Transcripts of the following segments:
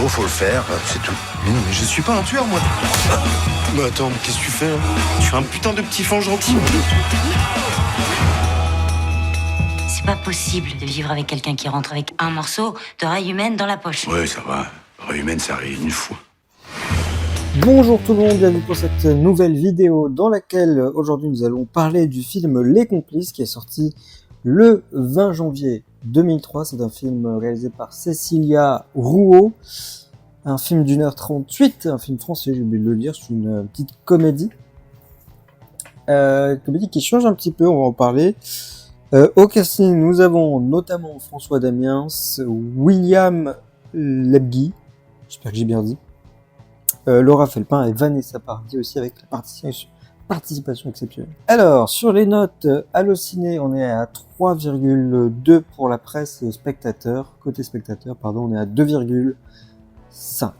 boulot, faut le faire, c'est tout. Mais non, mais je suis pas un tueur, moi. Mais attends, mais qu'est-ce que tu fais, hein? Je suis un putain de petit fan gentil. C'est pas possible de vivre avec quelqu'un qui rentre avec un morceau de raille humaine dans la poche. Ouais, ça va. Raille humaine, ça arrive une fois. Bonjour tout le monde, bienvenue pour cette nouvelle vidéo dans laquelle aujourd'hui nous allons parler du film Les Complices qui est sorti le 20 janvier 2003. C'est un film réalisé par Cécilia Rouault, un film d'1h38, un film français, j'ai oublié de le dire, c'est une petite comédie. Comédie qui change un petit peu, on va en parler. Au casting, nous avons notamment François Damiens, William Lebguy, j'espère que j'ai bien dit, Laura Felpin et Vanessa Paradis aussi avec la participation exceptionnelle. Alors, sur les notes Allociné, on est à 3,2 pour la presse spectateur. Côté spectateur, pardon, on est à 2,5.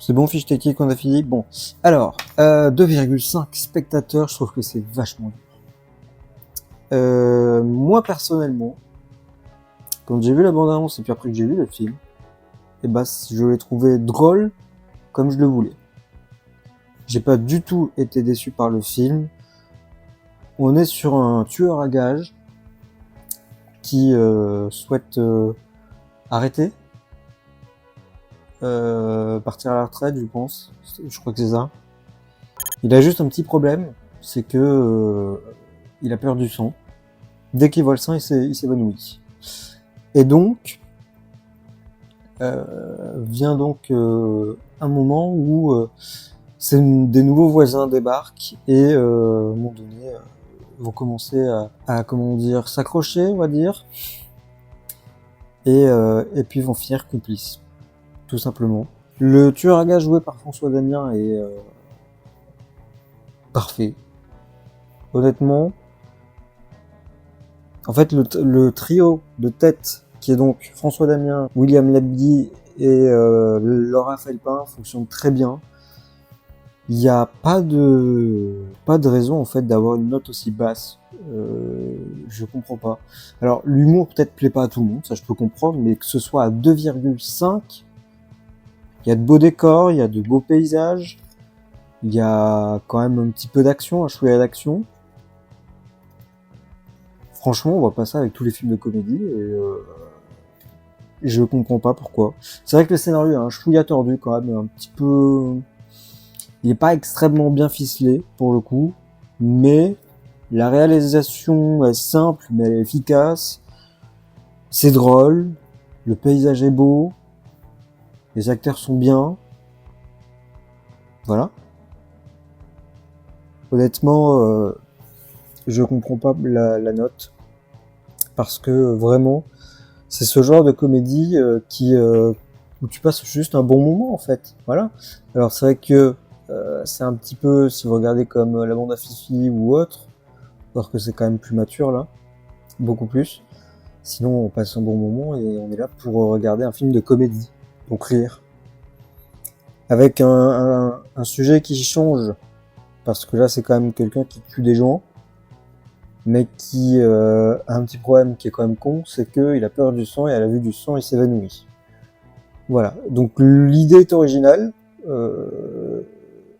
C'est bon, fiche technique, on a fini. Bon, alors, 2,5 spectateurs, je trouve que c'est vachement dur. Moi, personnellement, quand j'ai vu la bande-annonce et puis après que j'ai vu le film, et bah, je l'ai trouvé drôle comme je le voulais. J'ai pas du tout été déçu par le film. On est sur un tueur à gages qui souhaite arrêter, partir à la retraite, je pense. Je crois que c'est ça. Il a juste un petit problème, c'est que il a peur du sang. Dès qu'il voit le sang, il s'évanouit. Et donc vient donc un moment où des nouveaux voisins débarquent et à un moment donné vont commencer à comment dire, s'accrocher, on va dire, et puis vont finir complices, tout simplement. Le tueur à gages joué par François Damiens est parfait. Honnêtement, en fait, le trio de tête qui est donc François Damiens, William Lebguy et Laura Felpin fonctionne très bien. Il n'y a pas de raison en fait d'avoir une note aussi basse. Je comprends pas. Alors l'humour peut-être plaît pas à tout le monde, ça je peux comprendre, mais que ce soit à 2,5, il y a de beaux décors, il y a de beaux paysages, il y a quand même un petit peu d'action, un chouïa d'action. Franchement, on voit pas ça avec tous les films de comédie et je comprends pas pourquoi. C'est vrai que le scénario est un chouïa tordu quand même, un petit peu. Il est pas extrêmement bien ficelé pour le coup, mais la réalisation est simple mais elle est efficace. C'est drôle, le paysage est beau, les acteurs sont bien. Voilà. Honnêtement, je comprends pas la note parce que vraiment c'est ce genre de comédie où tu passes juste un bon moment en fait. Voilà. Alors c'est vrai que c'est un petit peu, si vous regardez comme La Bande à Fifi ou autre, alors que c'est quand même plus mature là, beaucoup plus. Sinon on passe un bon moment et on est là pour regarder un film de comédie, donc rire. Avec un sujet qui change, parce que là c'est quand même quelqu'un qui tue des gens, mais qui a un petit problème qui est quand même con, c'est qu'il a peur du sang et à la vue du sang il s'évanouit. Voilà, donc l'idée est originale,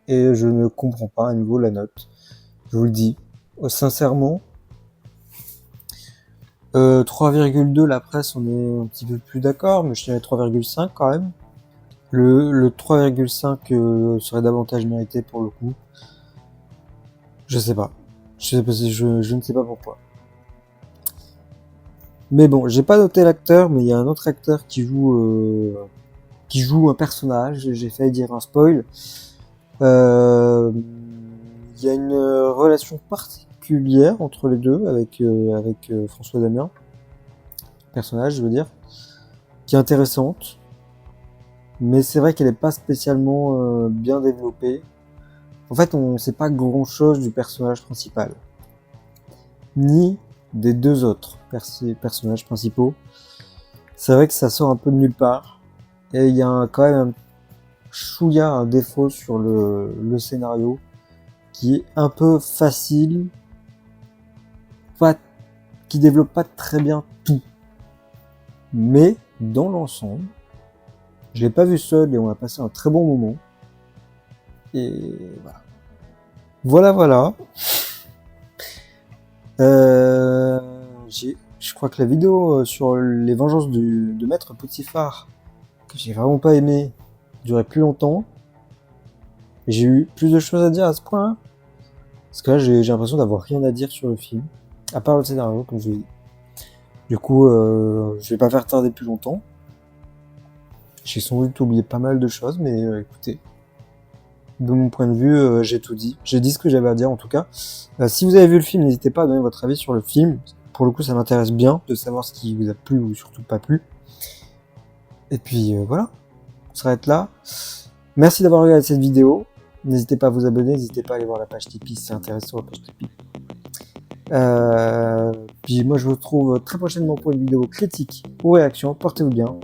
et je ne comprends pas à nouveau la note. Je vous le dis, sincèrement. 3,2 la presse, on est un petit peu plus d'accord, mais je dirais 3,5 quand même. Le 3,5 serait davantage mérité pour le coup. Je sais pas. Je ne sais pas pourquoi. Mais bon, j'ai pas noté l'acteur, mais il y a un autre acteur qui joue un personnage. J'ai failli dire un spoil. Il y a une relation particulière entre les deux avec François Damiens, personnage, je veux dire, qui est intéressante, mais c'est vrai qu'elle n'est pas spécialement bien développée. En fait, on ne sait pas grand-chose du personnage principal, ni des deux autres personnages principaux. C'est vrai que ça sort un peu de nulle part, et il y a quand même un chouïa, un défaut sur le scénario qui est un peu facile, qui développe pas très bien tout. Mais dans l'ensemble, Je l'ai pas vu seul et on a passé un très bon moment. Et voilà. Voilà. Je crois que la vidéo sur les vengeances de Maître Potiphar, que j'ai vraiment pas aimé, durait plus longtemps. Et j'ai eu plus de choses à dire à ce point-là. Parce que là, j'ai l'impression d'avoir rien à dire sur le film. À part le scénario, comme je l'ai dit. Du coup, je vais pas faire tarder plus longtemps. J'ai sans doute oublié pas mal de choses, mais écoutez. De mon point de vue, j'ai tout dit. J'ai dit ce que j'avais à dire en tout cas. Si vous avez vu le film, n'hésitez pas à donner votre avis sur le film. Pour le coup, ça m'intéresse bien de savoir ce qui vous a plu ou surtout pas plu. Et puis voilà, on s'arrête là. Merci d'avoir regardé cette vidéo. N'hésitez pas à vous abonner, n'hésitez pas à aller voir la page Tipeee si c'est intéressant, la page Tipeee. Puis moi je vous retrouve très prochainement pour une vidéo critique ou réaction. Portez-vous bien.